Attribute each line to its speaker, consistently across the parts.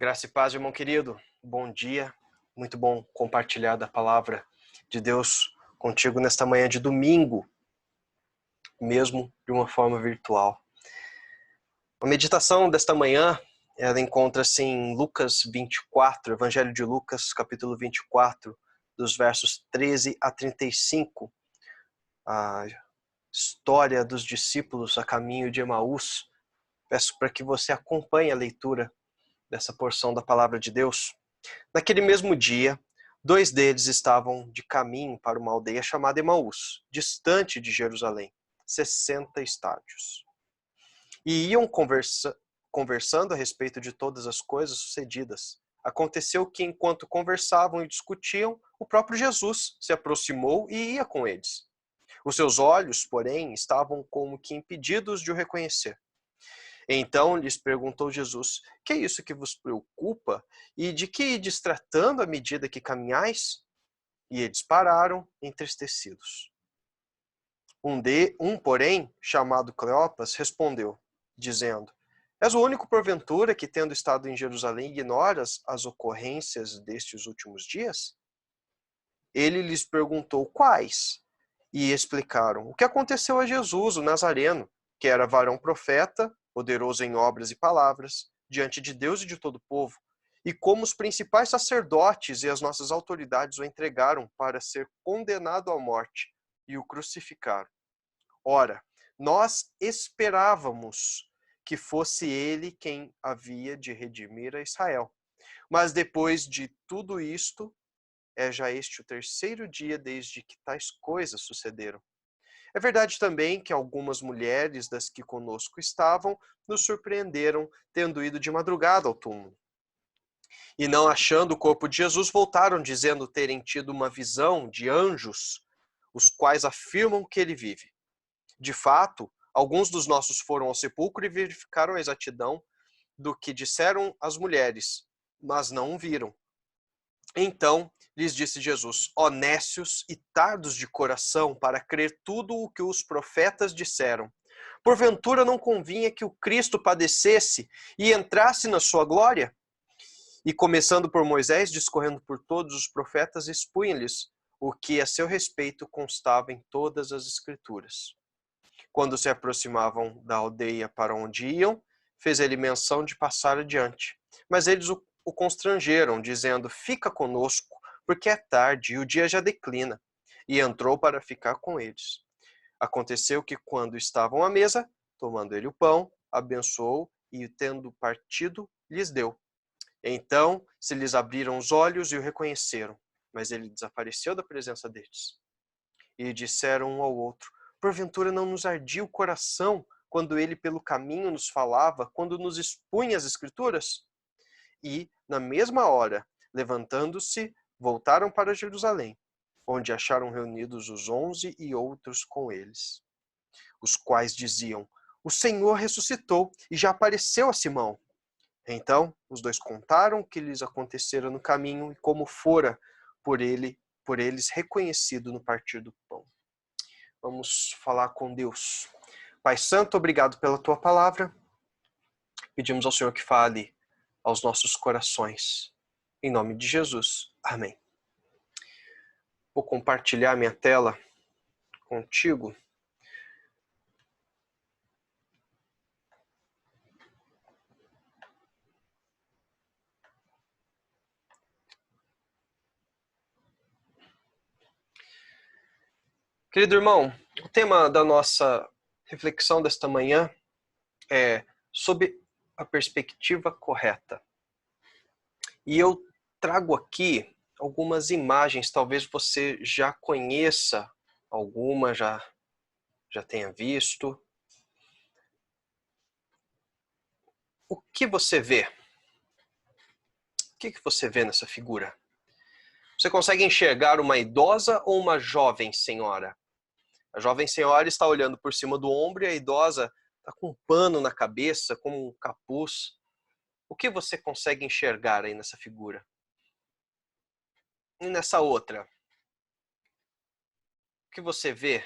Speaker 1: Graça e paz, irmão querido. Bom dia. Muito bom compartilhar da palavra de Deus contigo nesta manhã de domingo, mesmo de uma forma virtual. A meditação desta manhã, ela encontra-se em Lucas 24, Evangelho de Lucas, capítulo 24, dos versos 13 a 35. A história dos discípulos a caminho de Emaús. Peço para que você acompanhe a leitura dessa porção da palavra de Deus. Naquele mesmo dia, 2 deles estavam de caminho para uma aldeia chamada Emaús, distante de Jerusalém, 60 estádios. E iam conversando a respeito de todas as coisas sucedidas. Aconteceu que, enquanto conversavam e discutiam, o próprio Jesus se aproximou e ia com eles. Os seus olhos, porém, estavam como que impedidos de o reconhecer. Então lhes perguntou Jesus: que é isso que vos preocupa? E de que ides tratando à medida que caminhais? E eles pararam, entristecidos. Porém, chamado Cleopas, respondeu, dizendo: és o único, porventura, que, tendo estado em Jerusalém, ignoras as ocorrências destes últimos dias? Ele lhes perguntou quais, e explicaram o que aconteceu a Jesus, o Nazareno, que era varão profeta, poderoso em obras e palavras, diante de Deus e de todo o povo, e como os principais sacerdotes e as nossas autoridades o entregaram para ser condenado à morte e o crucificaram. Ora, nós esperávamos que fosse ele quem havia de redimir a Israel. Mas depois de tudo isto, é já este o terceiro dia desde que tais coisas sucederam. É verdade também que algumas mulheres das que conosco estavam nos surpreenderam, tendo ido de madrugada ao túmulo. E não achando o corpo de Jesus, voltaram dizendo terem tido uma visão de anjos, os quais afirmam que ele vive. De fato, alguns dos nossos foram ao sepulcro e verificaram a exatidão do que disseram as mulheres, mas não o viram. Então lhes disse Jesus: ó nécios e tardos de coração, para crer tudo o que os profetas disseram. Porventura não convinha que o Cristo padecesse e entrasse na sua glória? E começando por Moisés, discorrendo por todos os profetas, expunha-lhes o que a seu respeito constava em todas as Escrituras. Quando se aproximavam da aldeia para onde iam, fez ele menção de passar adiante. Mas eles o constrangeram, dizendo: fica conosco, porque é tarde e o dia já declina. E entrou para ficar com eles. Aconteceu que, quando estavam à mesa, tomando ele o pão, abençoou e, tendo partido, lhes deu. Então se lhes abriram os olhos e o reconheceram, mas ele desapareceu da presença deles. E disseram um ao outro: porventura não nos ardia o coração quando ele pelo caminho nos falava, quando nos expunha as Escrituras? E, na mesma hora, levantando-se, voltaram para Jerusalém, onde acharam reunidos os 11 e outros com eles, os quais diziam: o Senhor ressuscitou e já apareceu a Simão. Então os dois contaram o que lhes acontecera no caminho e como fora por eles reconhecido no partir do pão. Vamos falar com Deus. Pai Santo, obrigado pela tua palavra. Pedimos ao Senhor que fale aos nossos corações. Em nome de Jesus. Amém. Vou compartilhar minha tela contigo. Querido irmão, o tema da nossa reflexão desta manhã é sob a perspectiva correta. E eu trago aqui algumas imagens, talvez você já conheça alguma, já tenha visto. O que você vê? O que você vê nessa figura? Você consegue enxergar uma idosa ou uma jovem senhora? A jovem senhora está olhando por cima do ombro e a idosa está com um pano na cabeça, com um capuz. O que você consegue enxergar aí nessa figura? E nessa outra? O que você vê?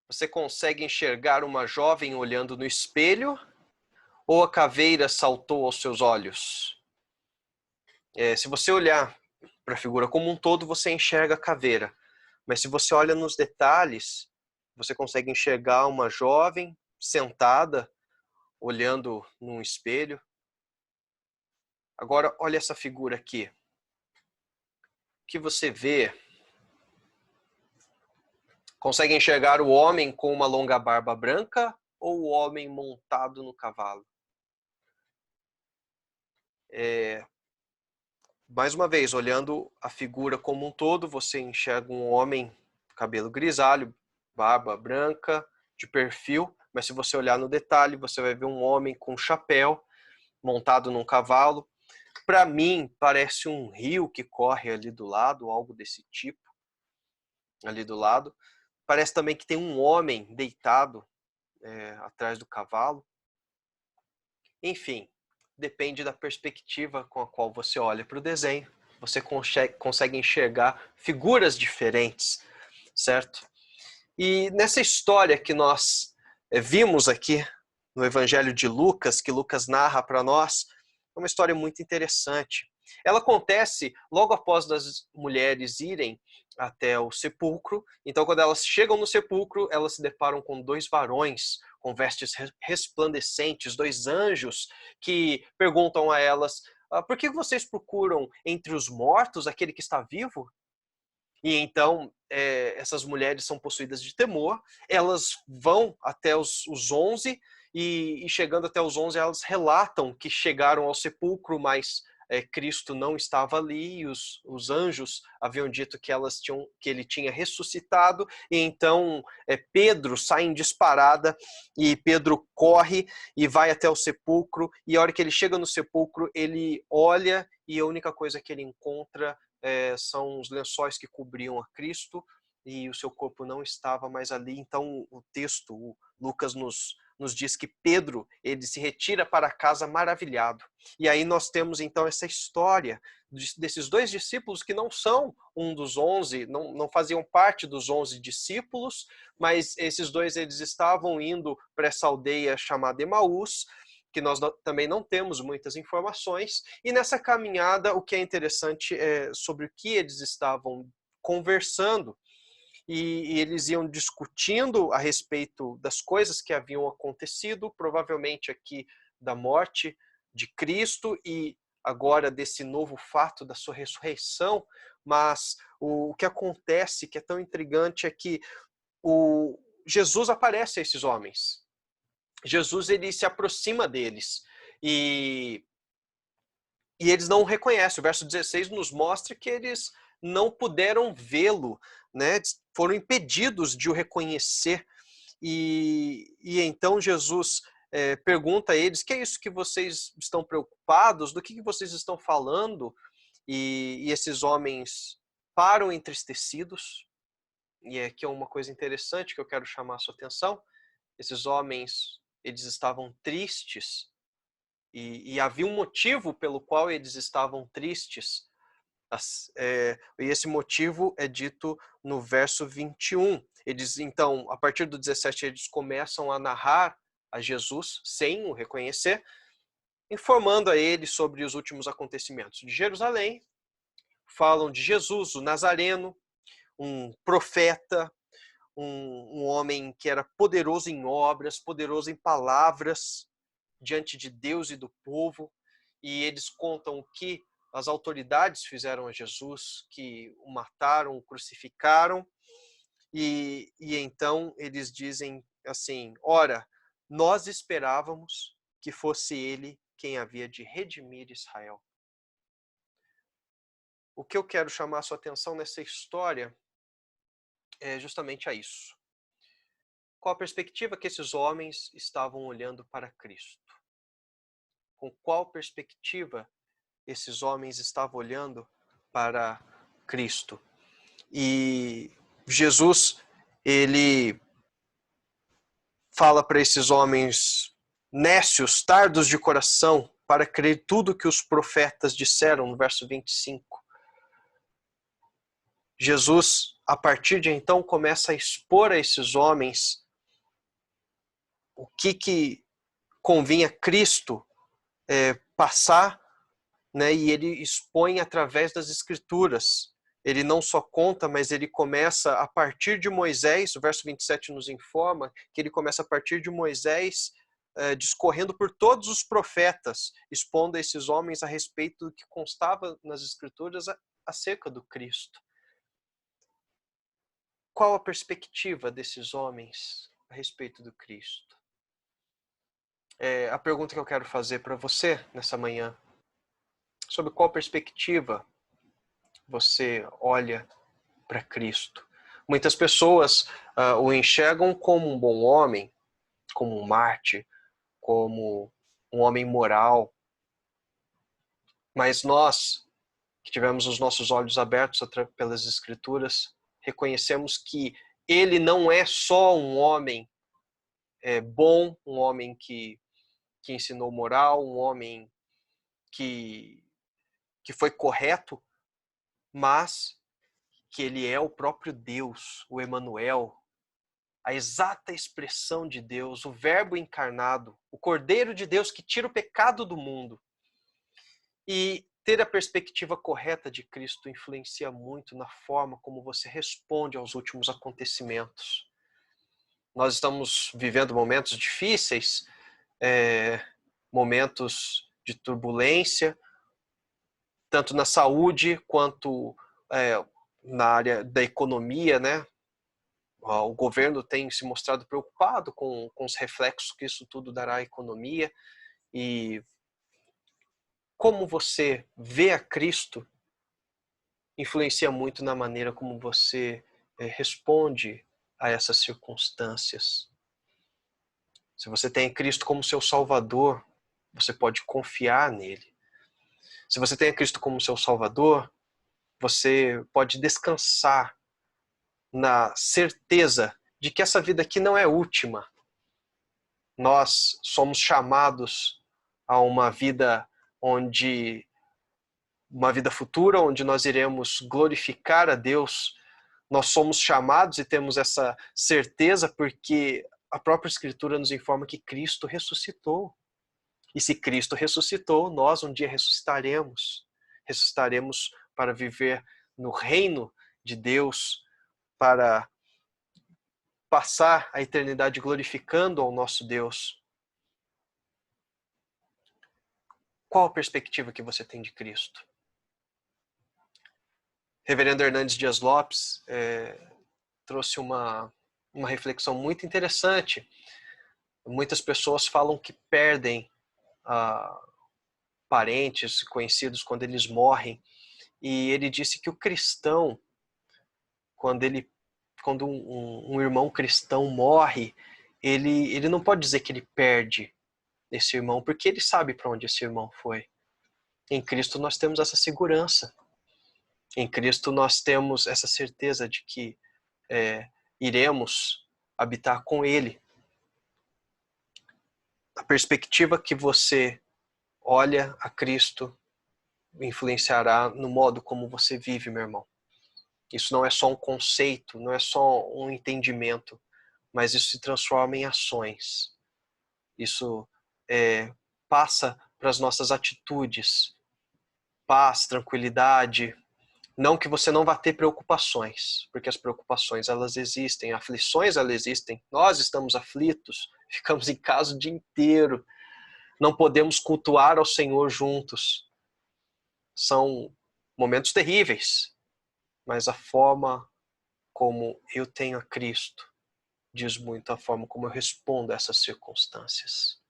Speaker 1: Você consegue enxergar uma jovem olhando no espelho Ou a caveira saltou aos seus olhos? Se você olhar para a figura como um todo, você enxerga a caveira. Mas se você olha nos detalhes, você consegue enxergar uma jovem sentada, olhando num espelho. Agora, olha essa figura aqui. O que você vê? Consegue enxergar o homem com uma longa barba branca ou o homem montado no cavalo? Mais uma vez, olhando a figura como um todo, você enxerga um homem, cabelo grisalho, barba branca, de perfil, mas se você olhar no detalhe, você vai ver um homem com chapéu, montado num cavalo. Para mim, parece um rio que corre ali do lado, algo desse tipo, ali do lado. Parece também que tem um homem deitado atrás do cavalo. Enfim, depende da perspectiva com a qual você olha para o desenho. Você consegue enxergar figuras diferentes, certo? E nessa história que nós vimos aqui no Evangelho de Lucas, que Lucas narra para nós, é uma história muito interessante. Ela acontece logo após as mulheres irem até o sepulcro. Então, quando elas chegam no sepulcro, elas se deparam com dois varões com vestes resplandecentes, dois anjos que perguntam a elas: por que vocês procuram entre os mortos aquele que está vivo? E então, essas mulheres são possuídas de temor, elas vão até os 11, e chegando até os 11, elas relatam que chegaram ao sepulcro, mas Cristo não estava ali, e os anjos haviam dito que ele tinha ressuscitado, e então Pedro sai em disparada, e Pedro corre e vai até o sepulcro, e a hora que ele chega no sepulcro, ele olha, e a única coisa que ele encontra são os lençóis que cobriam a Cristo, e o seu corpo não estava mais ali. Então o texto, o Lucas nos diz que Pedro, ele se retira para casa maravilhado. E aí nós temos então essa história desses dois discípulos que não são um dos 11, não faziam parte dos 11 discípulos, mas esses dois eles estavam indo para essa aldeia chamada Emaús, que nós também não temos muitas informações, e nessa caminhada o que é interessante é sobre o que eles estavam conversando, e eles iam discutindo a respeito das coisas que haviam acontecido, provavelmente aqui da morte de Cristo e agora desse novo fato da sua ressurreição, mas o que acontece, que é tão intrigante, é que Jesus aparece a esses homens. Jesus ele se aproxima deles e eles não o reconhecem. O verso 16 nos mostra que eles não puderam vê-lo, né? Foram impedidos de o reconhecer. E então Jesus pergunta a eles: que é isso que vocês estão preocupados? Do que vocês estão falando? E esses homens param entristecidos. E aqui é uma coisa interessante que eu quero chamar a sua atenção. Esses homens, eles estavam tristes, e havia um motivo pelo qual eles estavam tristes. E esse motivo é dito no verso 21. Eles, então, a partir do 17, eles começam a narrar a Jesus, sem o reconhecer, informando a ele sobre os últimos acontecimentos de Jerusalém. Falam de Jesus, o Nazareno, um profeta, um homem que era poderoso em obras, poderoso em palavras, diante de Deus e do povo, e eles contam o que as autoridades fizeram a Jesus, que o mataram, o crucificaram, e então eles dizem assim: ora, nós esperávamos que fosse ele quem havia de redimir Israel. O que eu quero chamar a sua atenção nessa história é justamente a isso. Qual a perspectiva que esses homens estavam olhando para Cristo? Com qual perspectiva esses homens estavam olhando para Cristo? E Jesus, ele fala para esses homens nécios, tardos de coração, para crer tudo que os profetas disseram, no verso 25. Jesus, a partir de então, começa a expor a esses homens convinha Cristo passar, né, e ele expõe através das Escrituras. Ele não só conta, mas ele começa a partir de Moisés. O verso 27 nos informa que ele começa a partir de Moisés, discorrendo por todos os profetas, expondo a esses homens a respeito do que constava nas Escrituras acerca do Cristo. Qual a perspectiva desses homens a respeito do Cristo? A pergunta que eu quero fazer para você nessa manhã: sobre qual perspectiva você olha para Cristo? Muitas pessoas o enxergam como um bom homem, como um mártir, como um homem moral. Mas nós, que tivemos os nossos olhos abertos pelas Escrituras, reconhecemos que ele não é só um homem bom, um homem que ensinou moral, um homem que foi correto, mas que ele é o próprio Deus, o Emanuel, a exata expressão de Deus, o Verbo encarnado, o Cordeiro de Deus que tira o pecado do mundo. E ter a perspectiva correta de Cristo influencia muito na forma como você responde aos últimos acontecimentos. Nós estamos vivendo momentos difíceis, momentos de turbulência, tanto na saúde quanto na área da economia, né? O governo tem se mostrado preocupado com os reflexos que isso tudo dará à economia. E como você vê a Cristo influencia muito na maneira como você responde a essas circunstâncias. Se você tem Cristo como seu Salvador, você pode confiar nele. Se você tem Cristo como seu Salvador, você pode descansar na certeza de que essa vida aqui não é última. Nós somos chamados a uma vida futura, onde nós iremos glorificar a Deus. Nós somos chamados e temos essa certeza porque a própria Escritura nos informa que Cristo ressuscitou. E se Cristo ressuscitou, nós um dia ressuscitaremos. Ressuscitaremos para viver no reino de Deus, para passar a eternidade glorificando ao nosso Deus. Qual a perspectiva que você tem de Cristo? Reverendo Hernandes Dias Lopes trouxe uma reflexão muito interessante. Muitas pessoas falam que perdem parentes, conhecidos, quando eles morrem. E ele disse que o cristão, quando um irmão cristão morre, ele não pode dizer que ele perde esse irmão, porque ele sabe para onde esse irmão foi. Em Cristo nós temos essa segurança. Em Cristo nós temos essa certeza de que iremos habitar com Ele. A perspectiva que você olha a Cristo influenciará no modo como você vive, meu irmão. Isso não é só um conceito, não é só um entendimento, mas isso se transforma em ações. Isso passa para as nossas atitudes. Paz, tranquilidade. Não que você não vá ter preocupações, porque as preocupações elas existem, aflições elas existem. Nós estamos aflitos, ficamos em casa o dia inteiro. Não podemos cultuar ao Senhor juntos. São momentos terríveis, mas a forma como eu tenho a Cristo diz muito a forma como eu respondo a essas circunstâncias.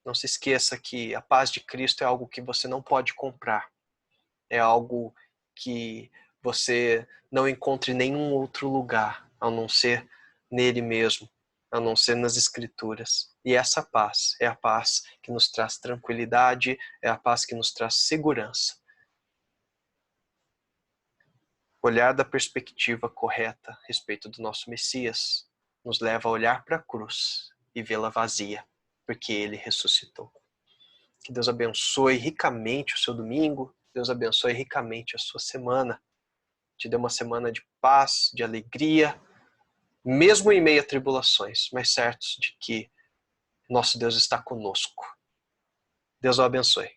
Speaker 1: Não se esqueça que a paz de Cristo é algo que você não pode comprar. É algo que você não encontra em nenhum outro lugar, a não ser nele mesmo, a não ser nas Escrituras. E essa paz é a paz que nos traz tranquilidade, é a paz que nos traz segurança. Olhar da perspectiva correta a respeito do nosso Messias nos leva a olhar para a cruz e vê-la vazia, porque ele ressuscitou. Que Deus abençoe ricamente o seu domingo, Deus abençoe ricamente a sua semana. Te dê uma semana de paz, de alegria, mesmo em meio a tribulações, mas certos de que Nosso Deus está conosco. Deus o abençoe.